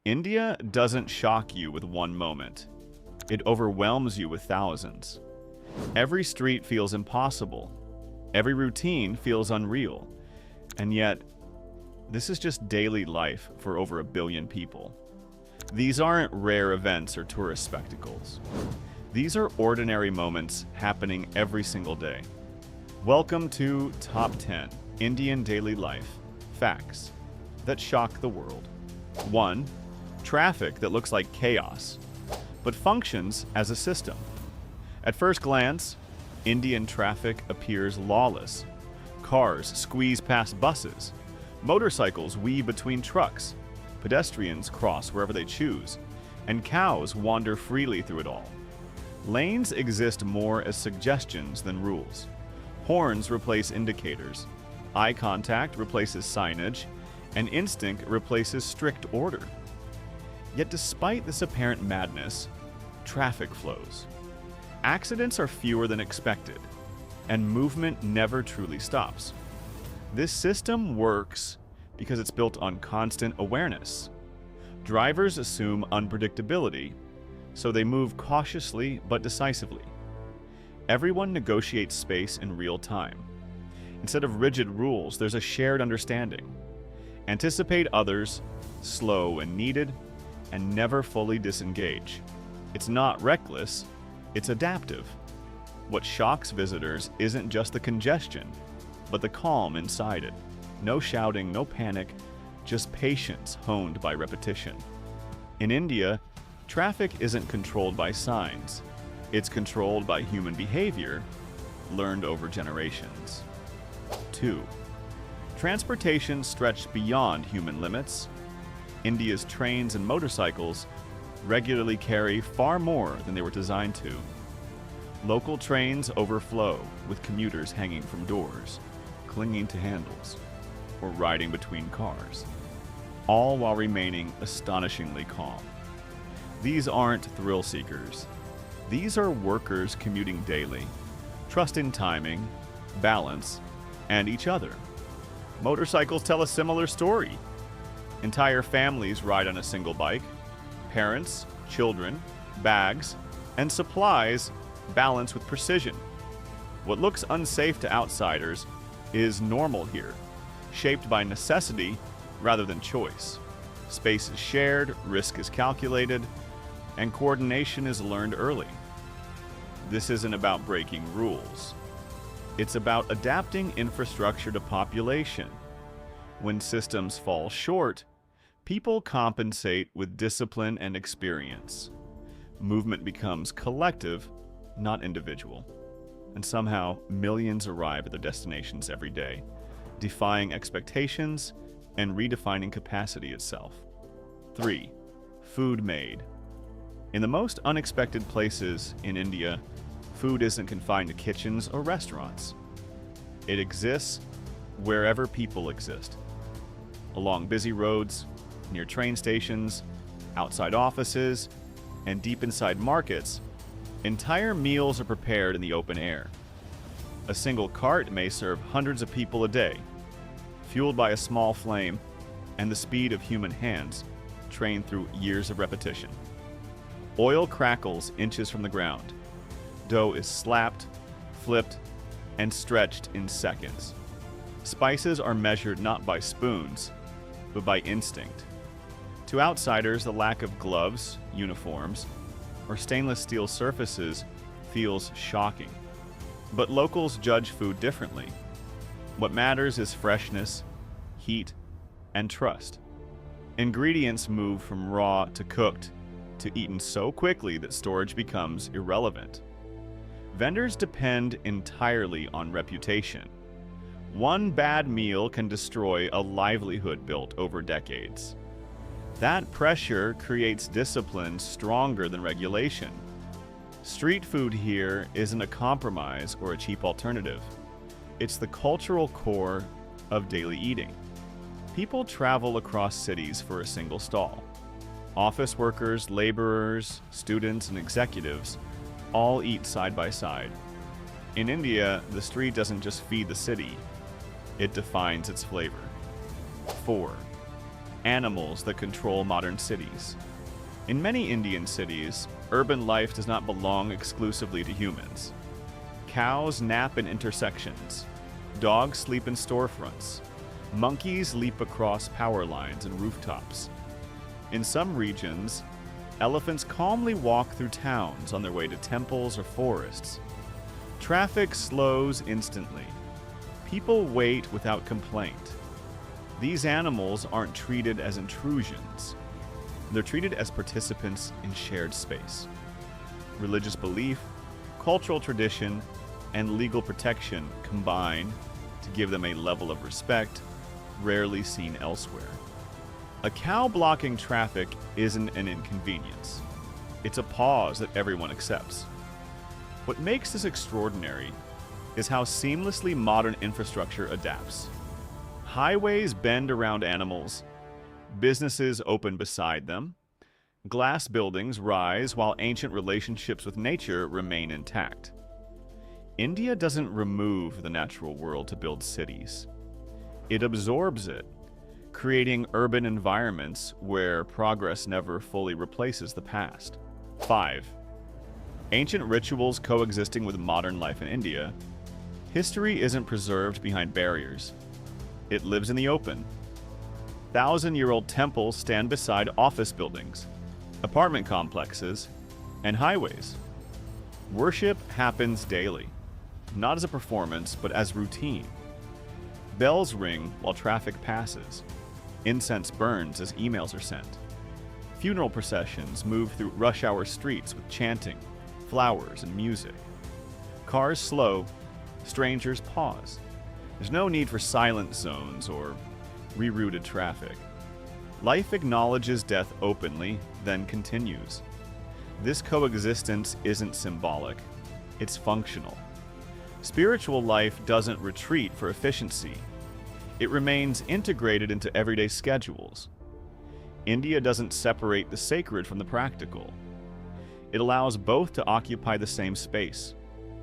India doesn't shock you with one moment. It overwhelms you with thousands. Every street feels impossible. Every routine feels unreal. And yet, this is just daily life for over 1 billion people. These aren't rare events or tourist spectacles. These are ordinary moments happening every single day. Welcome to Top 10 Indian Daily Life Facts that Shock the World. 1. Traffic that looks like chaos, but functions as a system. At first glance, Indian traffic appears lawless. Cars squeeze past buses. Motorcycles weave between trucks. Pedestrians cross wherever they choose. And cows wander freely through it all. Lanes exist more as suggestions than rules. Horns replace indicators. Eye contact replaces signage. And instinct replaces strict order. Yet despite this apparent madness, traffic flows. Accidents are fewer than expected, and movement never truly stops. This system works because it's built on constant awareness. Drivers assume unpredictability, so they move cautiously but decisively. Everyone negotiates space in real time. Instead of rigid rules, there's a shared understanding. Anticipate others, slow when needed, and never fully disengage. It's not reckless, it's adaptive. What shocks visitors isn't just the congestion, but the calm inside it. No shouting, no panic, just patience honed by repetition. In India, traffic isn't controlled by signs. It's controlled by human behavior, learned over generations. 2. Transportation stretched beyond human limits. India's trains and motorcycles regularly carry far more than they were designed to. Local trains overflow with commuters hanging from doors, clinging to handles, or riding between cars, all while remaining astonishingly calm. These aren't thrill seekers. These are workers commuting daily, trusting timing, balance, and each other. Motorcycles tell a similar story. Entire families ride on a single bike. Parents, children, bags, and supplies balance with precision. What looks unsafe to outsiders is normal here, shaped by necessity rather than choice. Space is shared, risk is calculated, and coordination is learned early. This isn't about breaking rules. It's about adapting infrastructure to population. When systems fall short, people compensate with discipline and experience. Movement becomes collective, not individual. And somehow, millions arrive at their destinations every day, defying expectations and redefining capacity itself. 3. Food made. In the most unexpected places in India, food isn't confined to kitchens or restaurants. It exists wherever people exist. Along busy roads, near train stations, outside offices, and deep inside markets, entire meals are prepared in the open air. A single cart may serve hundreds of people a day, fueled by a small flame and the speed of human hands, trained through years of repetition. Oil crackles inches from the ground. Dough is slapped, flipped, and stretched in seconds. Spices are measured not by spoons, but by instinct. To outsiders, the lack of gloves, uniforms, or stainless steel surfaces feels shocking. But locals judge food differently. What matters is freshness, heat, and trust. Ingredients move from raw to cooked to eaten so quickly that storage becomes irrelevant. Vendors depend entirely on reputation. One bad meal can destroy a livelihood built over decades. That pressure creates discipline stronger than regulation. Street food here isn't a compromise or a cheap alternative. It's the cultural core of daily eating. People travel across cities for a single stall. Office workers, laborers, students, and executives all eat side by side. In India, the street doesn't just feed the city, it defines its flavor. 4. animals that control modern cities. In many Indian cities, urban life does not belong exclusively to humans. Cows nap in intersections. Dogs sleep in storefronts. Monkeys leap across power lines and rooftops. In some regions, elephants calmly walk through towns on their way to temples or forests. Traffic slows instantly. People wait without complaint. These animals aren't treated as intrusions. They're treated as participants in shared space. Religious belief, cultural tradition, and legal protection combine to give them a level of respect rarely seen elsewhere. A cow blocking traffic isn't an inconvenience. It's a pause that everyone accepts. What makes this extraordinary is how seamlessly modern infrastructure adapts. Highways bend around animals, businesses open beside them, glass buildings rise while ancient relationships with nature remain intact. India doesn't remove the natural world to build cities. It absorbs it, creating urban environments where progress never fully replaces the past. 5. Ancient rituals coexisting with modern life in India. History isn't preserved behind barriers. It lives in the open. Thousand-year-old temples stand beside office buildings, apartment complexes, and highways. Worship happens daily, not as a performance, but as routine. Bells ring while traffic passes. Incense burns as emails are sent. Funeral processions move through rush-hour streets with chanting, flowers, and music. Cars slow, strangers pause. There's no need for silent zones or rerouted traffic. Life acknowledges death openly, then continues. This coexistence isn't symbolic, it's functional. Spiritual life doesn't retreat for efficiency. It remains integrated into everyday schedules. India doesn't separate the sacred from the practical. It allows both to occupy the same space,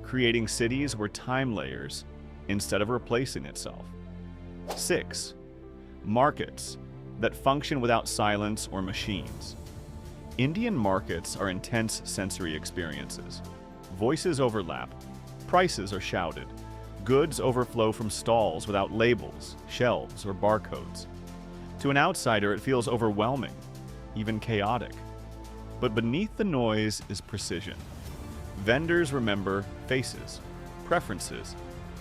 creating cities where time layers instead of replacing itself. 6. Markets that function without silence or machines. Indian markets are intense sensory experiences. Voices overlap, prices are shouted, goods overflow from stalls without labels, shelves, or barcodes. To an outsider, it feels overwhelming, even chaotic. But beneath the noise is precision. Vendors remember faces, preferences,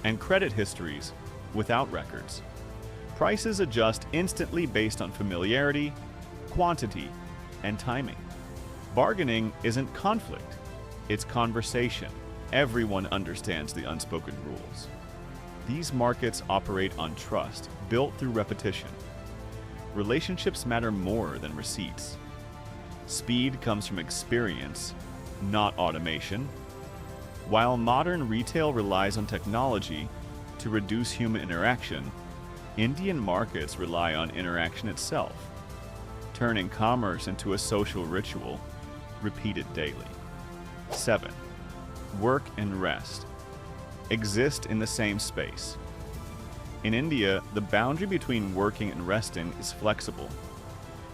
and credit histories without records. Prices adjust instantly based on familiarity, quantity, and timing. Bargaining isn't conflict, it's conversation. Everyone understands the unspoken rules. These markets operate on trust, built through repetition. Relationships matter more than receipts. Speed comes from experience, not automation. While modern retail relies on technology to reduce human interaction, Indian markets rely on interaction itself, turning commerce into a social ritual, repeated daily. 7. Work and rest exist in the same space. In India, the boundary between working and resting is flexible.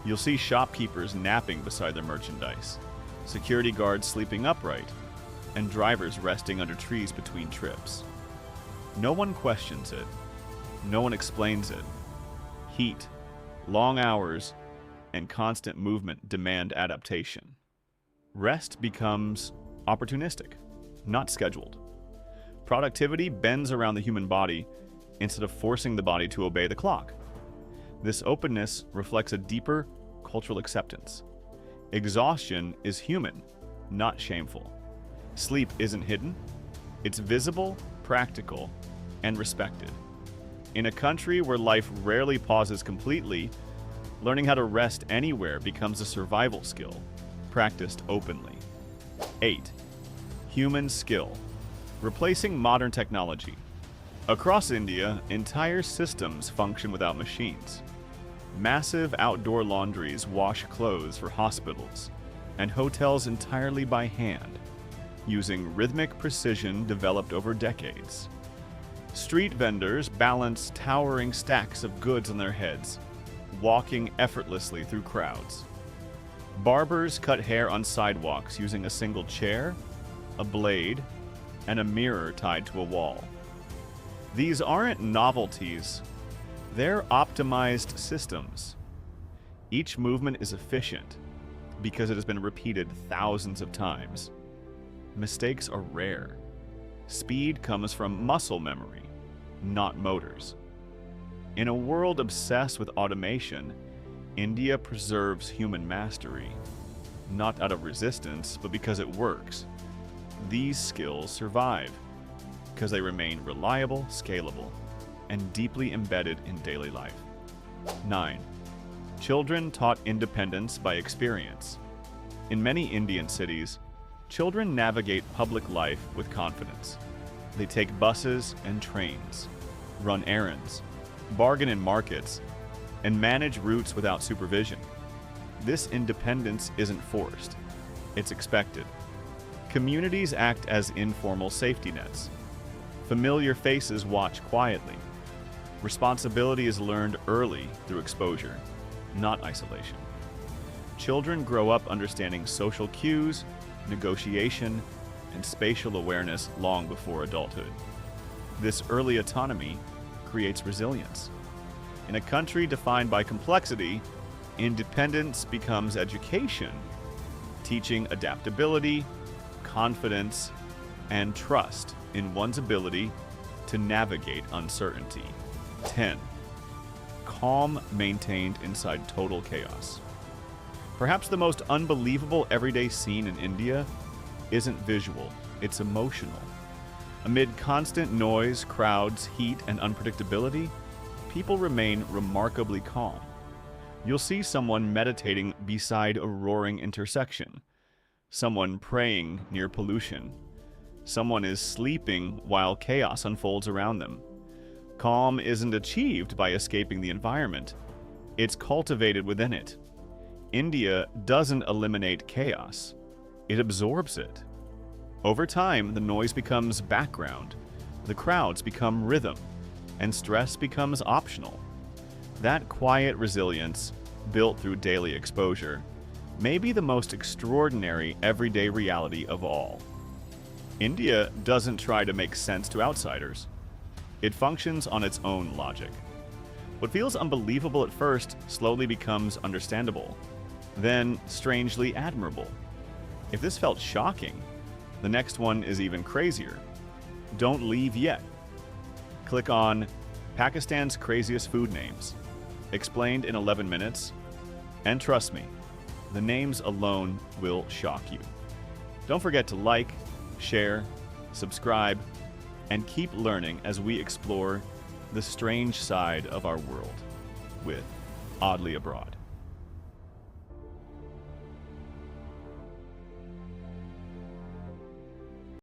You'll see shopkeepers napping beside their merchandise, security guards sleeping upright, and drivers resting under trees between trips. No one questions it. No one explains it. Heat, long hours, and constant movement demand adaptation. Rest becomes opportunistic, not scheduled. Productivity bends around the human body instead of forcing the body to obey the clock. This openness reflects a deeper cultural acceptance. Exhaustion is human, not shameful. Sleep isn't hidden. It's visible, practical, and respected. In a country where life rarely pauses completely, learning how to rest anywhere becomes a survival skill, practiced openly. 8. Human skill. Replacing modern technology. Across India, entire systems function without machines. Massive outdoor laundries wash clothes for hospitals and hotels entirely by hand, using rhythmic precision developed over decades. Street vendors balance towering stacks of goods on their heads, walking effortlessly through crowds. Barbers cut hair on sidewalks using a single chair, a blade, and a mirror tied to a wall. These aren't novelties, they're optimized systems. Each movement is efficient because it has been repeated thousands of times. Mistakes are rare. Speed comes from muscle memory, not motors. In a world obsessed with automation, India preserves human mastery, not out of resistance, but because it works. These skills survive because they remain reliable, scalable, and deeply embedded in daily life. 9. Children taught independence by experience. In many Indian cities, children navigate public life with confidence. They take buses and trains, run errands, bargain in markets, and manage routes without supervision. This independence isn't forced, it's expected. Communities act as informal safety nets. Familiar faces watch quietly. Responsibility is learned early through exposure, not isolation. Children grow up understanding social cues, negotiation, and spatial awareness long before adulthood. This early autonomy creates resilience. In a country defined by complexity, independence becomes education, teaching adaptability, confidence, and trust in one's ability to navigate uncertainty. 10. Calm maintained inside total chaos. Perhaps the most unbelievable everyday scene in India isn't visual, it's emotional. Amid constant noise, crowds, heat, and unpredictability, people remain remarkably calm. You'll see someone meditating beside a roaring intersection, someone praying near pollution, someone is sleeping while chaos unfolds around them. Calm isn't achieved by escaping the environment, it's cultivated within it. India doesn't eliminate chaos, it absorbs it. Over time, the noise becomes background, the crowds become rhythm, and stress becomes optional. That quiet resilience, built through daily exposure, may be the most extraordinary everyday reality of all. India doesn't try to make sense to outsiders. It functions on its own logic. What feels unbelievable at first slowly becomes understandable, then strangely admirable. If this felt shocking, the next one is even crazier. Don't leave yet. Click on Pakistan's Craziest Food Names, explained in 11 minutes, and trust me, the names alone will shock you. Don't forget to like, share, subscribe, and keep learning as we explore the strange side of our world with Oddly Abroad.